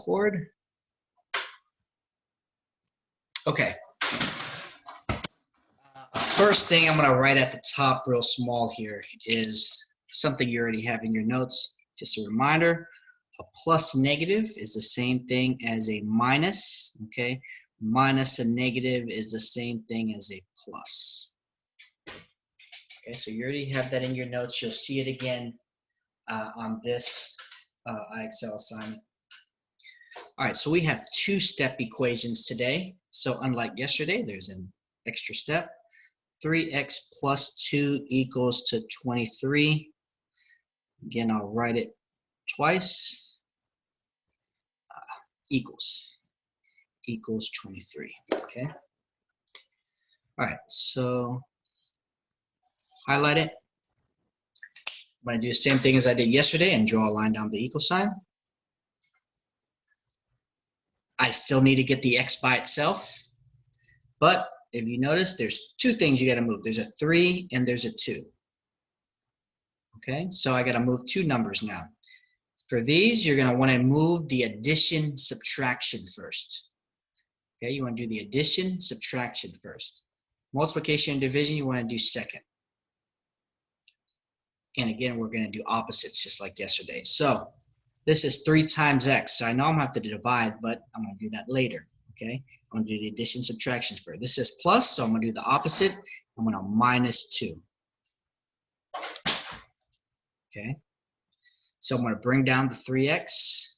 forward. Okay. First thing I'm going to write at the top real small here is something you already have in your notes. Just a reminder, a plus negative is the same thing as a minus, okay? Minus a negative is the same thing as a plus. Okay, so you already have that in your notes. You'll see it again on this IXL assignment. All right, so we have two-step equations today. So unlike yesterday, there's an extra step. 3x plus 2 equals to 23. Again, I'll write it twice. Equals 23. Okay. All right, so highlight it. I'm going to do the same thing as I did yesterday and draw a line down the equal sign. I still need to get the x by itself, but if you notice, there's two things you got to move. There's a 3 and there's a 2. Okay, so I got to move two numbers now. For these, you're going to want to move the addition subtraction first. Okay, you want to do the addition subtraction first. Multiplication and division, you want to do second. And again, we're going to do opposites just like yesterday. So this is 3 times x. So I know I'm going to have to divide, but I'm going to do that later. Okay, I'm going to do the addition subtraction first. This is plus, so I'm going to do the opposite. I'm going to minus 2. Okay, so I'm going to bring down the 3x.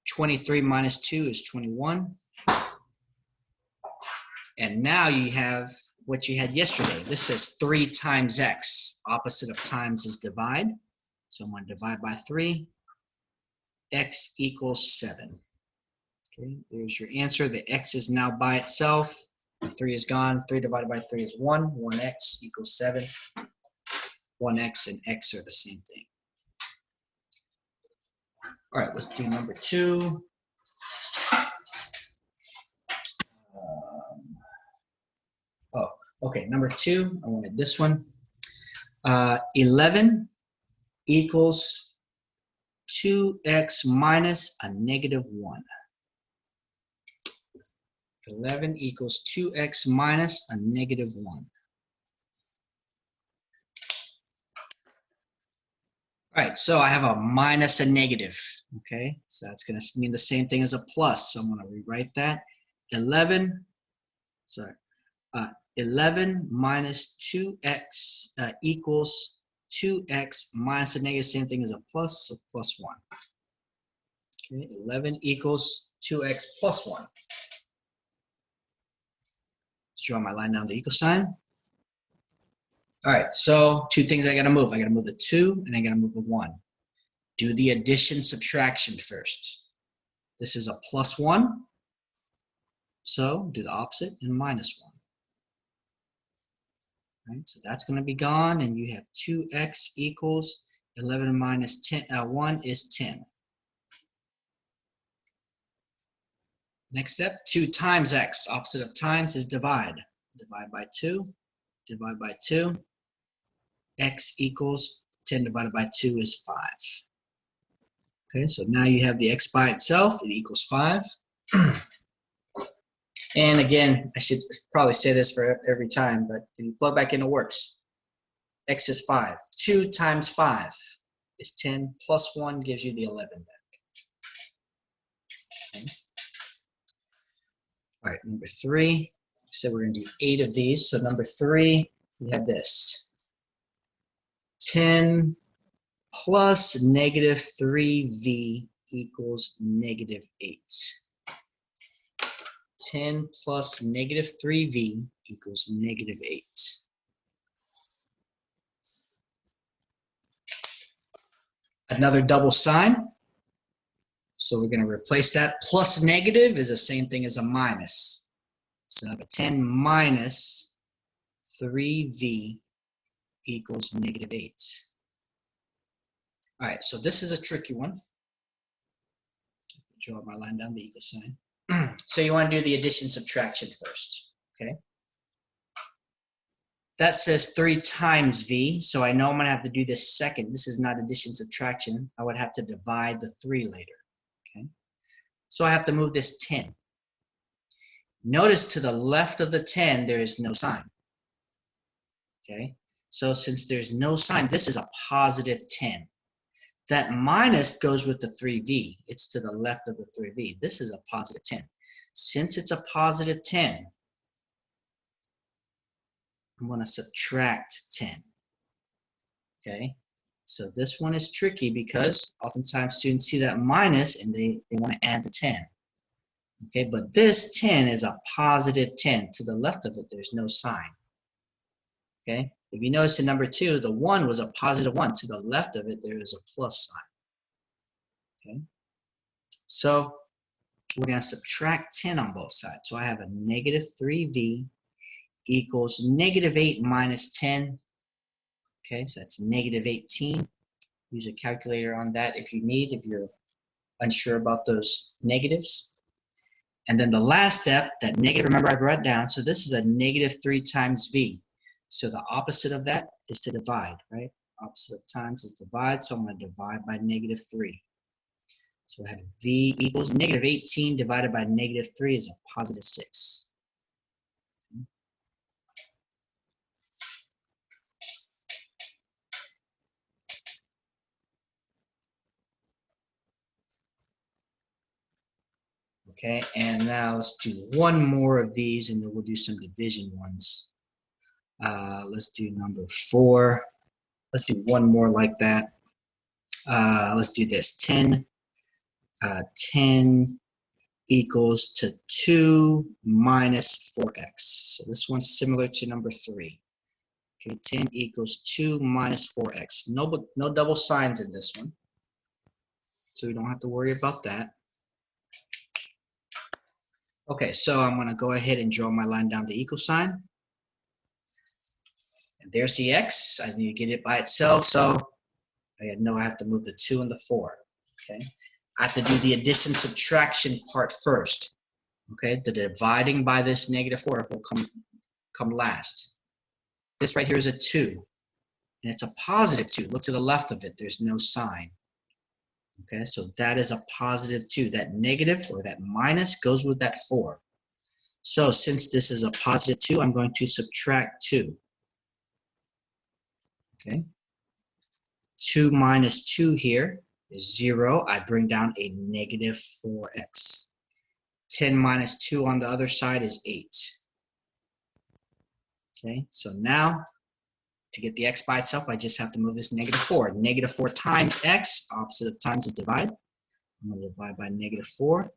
23 minus 2 is 21. And now you have what you had yesterday. This is 3 times x. Opposite of times is divide. So I'm going to divide by 3. X equals 7. Okay, there's your answer. The x is now by itself. 3 is gone. 3 divided by 3 is 1. 1x equals 7. 1x and x are the same thing. All right, let's do number 2. Okay, number 2, I wanted this one. 11 equals 2x minus a negative 1. 11 equals 2x minus a negative 1. All right, so I have a minus a negative, okay? So that's going to mean the same thing as a plus. So I'm going to rewrite that. 11 minus 2x equals 2x minus a negative, same thing as a plus, so plus 1. Okay, 11 equals 2x plus 1. Let's draw my line down the equal sign. All right, so two things I got to move. I got to move the 2 and I got to move the 1. Do the addition subtraction first. This is a plus 1, so do the opposite and minus 1. Right, so that's going to be gone, and you have 2x equals 11 minus 1 is 10. Next step, 2 times x. Opposite of times is divide. Divide by 2. Divide by 2. X equals 10 divided by 2 is 5. Okay, so now you have the x by itself. It equals 5. And again, I should probably say this for every time, but if you plug back into works, x is 5. 2 times 5 is 10, plus 1 gives you the 11 back. Okay. All right, number 3. So we're going to do 8 of these. So number 3, we have this. 10 plus negative 3v equals negative 8. 10 plus negative 3v equals negative 8. Another double sign. So we're going to replace that. Plus negative is the same thing as a minus. So I have a 10 minus 3v equals negative 8. All right, so this is a tricky one. Draw my line down the equal sign. So you want to do the addition subtraction first, okay? That says 3 times v, so I know I'm going to have to do this second. This is not addition subtraction. I would have to divide the 3 later, okay? So I have to move this 10. Notice to the left of the 10, there is no sign. Okay, so since there's no sign, this is a positive 10. That minus goes with the 3v. It's to the left of the 3v. This is a positive 10. Since it's a positive 10, I'm going to subtract 10. Okay, so this one is tricky because oftentimes students see that minus and they want to add the 10. Okay, but this 10 is a positive 10. To the left of it, there's no sign. Okay, if you notice in number 2, the 1 was a positive 1. To the left of it, there is a plus sign. Okay, so we're going to subtract 10 on both sides. So I have a negative 3v equals negative 8 minus 10. Okay, so that's negative 18. Use a calculator on that if you need, if you're unsure about those negatives. And then the last step, that negative, remember I brought down, so this is a negative 3 times v. So the opposite of that is to divide, right? Opposite of times is divide, so I'm going to divide by negative 3. So I have v equals negative 18 divided by negative 3 is a positive 6. Okay, and now let's do one more of these and then we'll do some division ones. Let's do number 4. Let's do one more like that. Let's do this. 10 equals to 2 minus 4x. So this one's similar to number 3. Okay, 10 equals 2 minus 4x. No double signs in this one, so we don't have to worry about that. Okay, so I'm going to go ahead and draw my line down the equal sign. And there's the x. I need to get it by itself, so I know I have to move the 2 and the 4. Okay, I have to do the addition subtraction part first. Okay, the dividing by this negative 4 will come last. This right here is a 2, and it's a positive 2. Look to the left of it. There's no sign. Okay, so that is a positive 2. That negative or that minus goes with that 4. So since this is a positive 2, I'm going to subtract 2. Okay, 2 minus 2 here is 0. I bring down a negative 4x. 10 minus 2 on the other side is 8. Okay, so now to get the x by itself, I just have to move this negative 4. Negative 4 times x, opposite of times is divide. I'm going to divide by negative 4.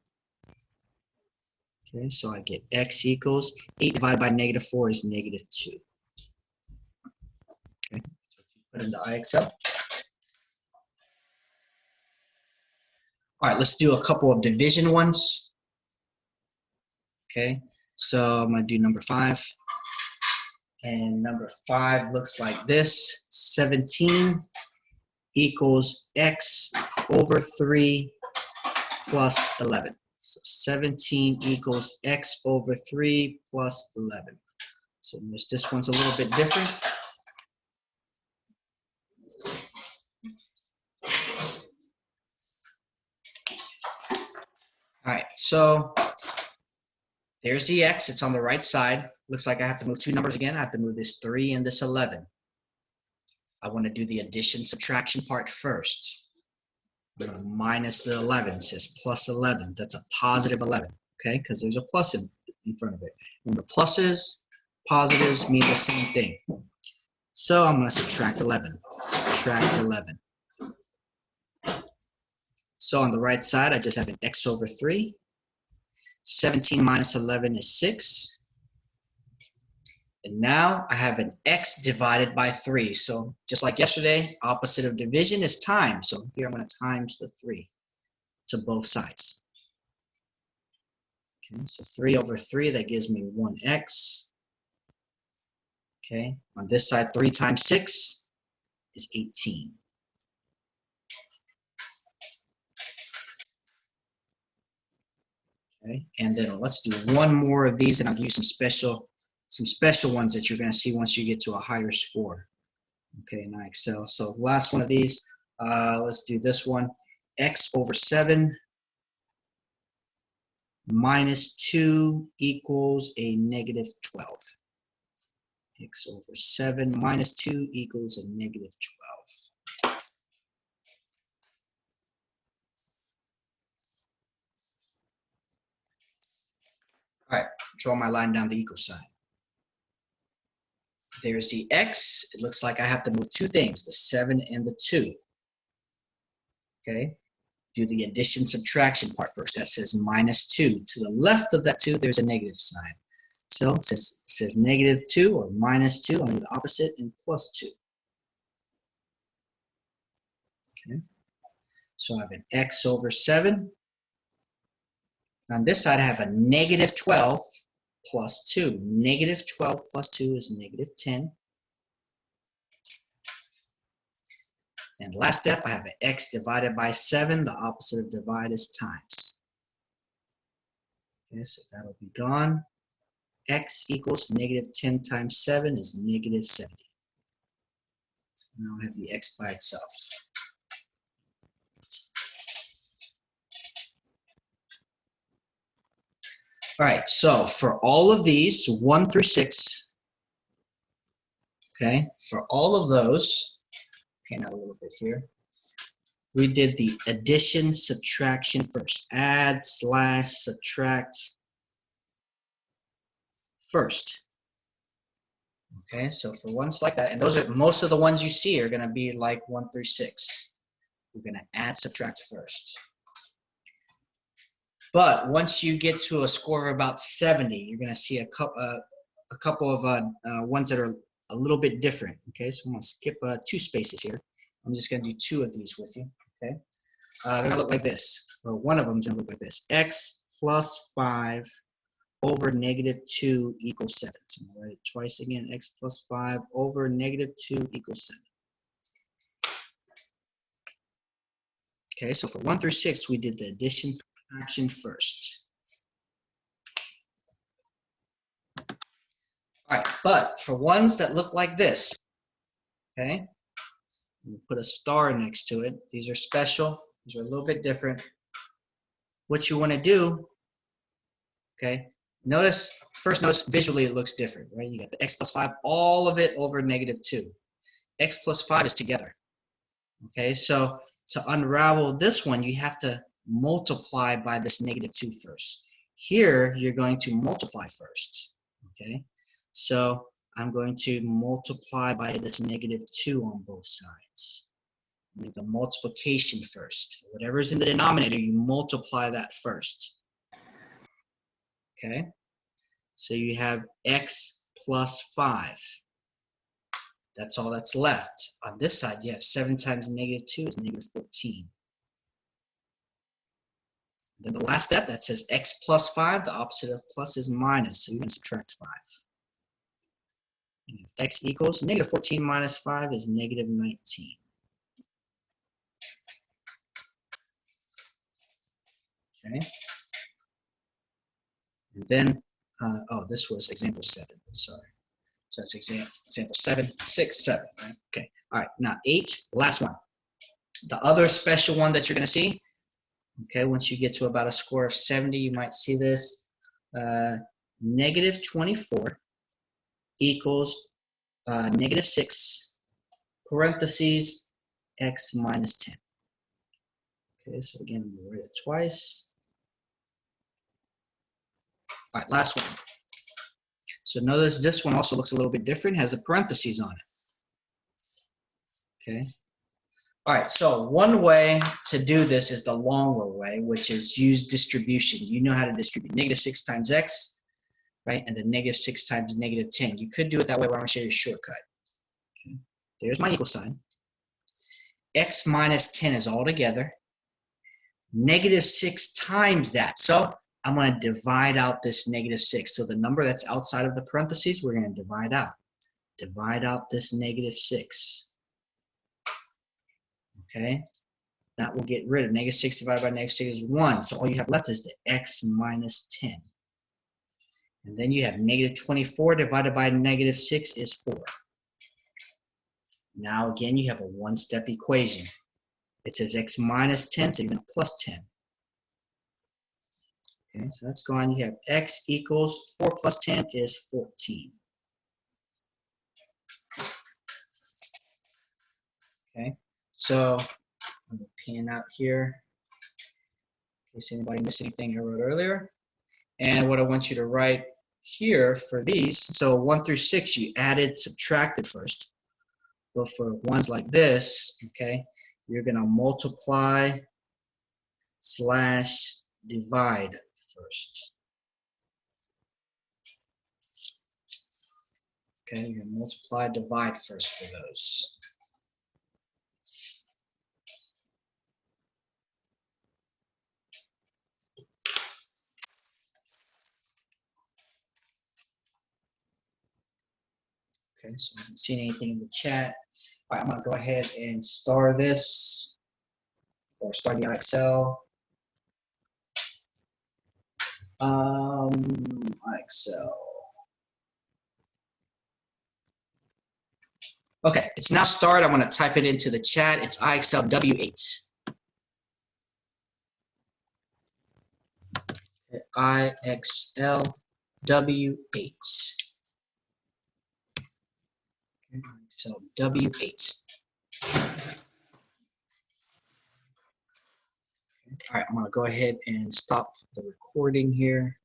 Okay, so I get x equals 8 divided by negative 4 is negative 2. Okay, so put into IXL. All right, let's do a couple of division ones. Okay, so I'm going to do number 5. And number 5 looks like this. 17 equals x over 3 plus 11. So 17 equals x over 3 plus 11. So this one's a little bit different. All right, so there's the x. It's on the right side. Looks like I have to move 2 numbers again. I have to move this 3 and this 11. I want to do the addition subtraction part first. Minus the 11 says plus 11. That's a positive 11, okay? Because there's a plus in front of it. Remember, pluses, positives mean the same thing. So I'm going to subtract 11. Subtract 11. So on the right side, I just have an x over 3. 17 minus 11 is 6. And now I have an x divided by 3. So just like yesterday, opposite of division is times. So here I'm going to times the 3 to both sides. Okay, so 3 over 3, that gives me 1x. Okay, on this side, 3 times 6 is 18. Okay, and then let's do one more of these, and I'll give you some special ones that you're going to see once you get to a higher score. Okay, in IXL. So last one of these, let's do this one. X over 7 minus 2 equals a negative 12. X over 7 minus 2 equals a negative 12. All right, draw my line down the equal sign. There's the x. It looks like I have to move two things, the 7 and the 2. Okay, do the addition subtraction part first. That says minus 2. To the left of that 2, there's a negative sign. So it says negative 2 or minus 2. I'm going to do the opposite and plus 2. Okay, so I have an x over 7. On this side, I have a negative 12 plus 2. Negative 12 plus 2 is negative 10. And last step, I have an x divided by 7. The opposite of divide is times. Okay, so that'll be gone. X equals negative 10 times 7 is negative 70. So now I have the x by itself. All right, so for all of these, 1 through 6, okay, for all of those, pan out a little bit here, we did the addition, subtraction first. Add, slash, subtract first. Okay, so for ones like that, and those are most of the ones you see are going to be like 1 through 6. We're going to add, subtract first. But once you get to a score of about 70, you're going to see a couple of ones that are a little bit different. Okay, so I'm going to skip 2 spaces here. I'm just going to do 2 of these with you. Okay, they're going to look like this. Well, one of them is going to look like this: x plus 5 over negative 2 equals 7. So I'm going to write it twice again: x plus 5 over negative 2 equals 7. Okay, so for 1 through 6, we did the addition subtraction first. All right, but for ones that look like this, okay, we'll put a star next to it. These are special. These are a little bit different. What you want to do, okay, notice visually it looks different, right? You got the x plus 5, all of it over negative 2. X plus 5 is together. Okay, so to unravel this one, you have to multiply by this negative 2 first. Here, you're going to multiply first. Okay, so I'm going to multiply by this negative 2 on both sides. Make the multiplication first. Whatever's in the denominator, you multiply that first. Okay, so you have x plus 5. That's all that's left. On this side, you have 7 times negative 2 is negative 14. Then the last step, that says x plus 5. The opposite of plus is minus, so you're going to subtract 5. X equals negative 14 minus 5 is negative 19. Okay. And then, this was example 7. Sorry. So it's example 7, 6, 7. Right? Okay. All right. Now 8, last one. The other special one that you're going to see. Okay. Once you get to about a score of 70, you might see this. Negative 24 equals negative 6 parentheses x minus 10. Okay. So again, we'll write it twice. All right. Last one. So notice this one also looks a little bit different, has a parentheses on it. Okay. All right, so one way to do this is the longer way, which is use distribution. You know how to distribute negative 6 times x, right? And then negative 6 times negative 10. You could do it that way, but I'm going to show you a shortcut. Okay. There's my equal sign. X minus 10 is all together. Negative 6 times that. So I'm going to divide out this negative 6. So the number that's outside of the parentheses, we're going to divide out. Divide out this negative 6. Okay? That will get rid of negative 6 divided by negative 6 is 1. So all you have left is the x minus 10. And then you have negative 24 divided by negative 6 is 4. Now again, you have a one-step equation. It says x minus 10, so you're going to plus 10. Okay, so that's gone. You have x equals 4 plus 10 is 14. Okay, so I'm going to pan out here in case anybody missed anything I wrote earlier. And what I want you to write here for these, so 1 through 6 you added, subtracted first. But for ones like this, okay, you're going to multiply slash divide first. Okay, you're going to multiply, divide first for those. Okay, so I haven't seen anything in the chat. All right, I'm going to go ahead and star this, or star the IXL. IXL. Okay, it's now starred. I'm going to type it into the chat. It's IXL W8. IXL W8. So W8. All right, I'm going to go ahead and stop the recording here.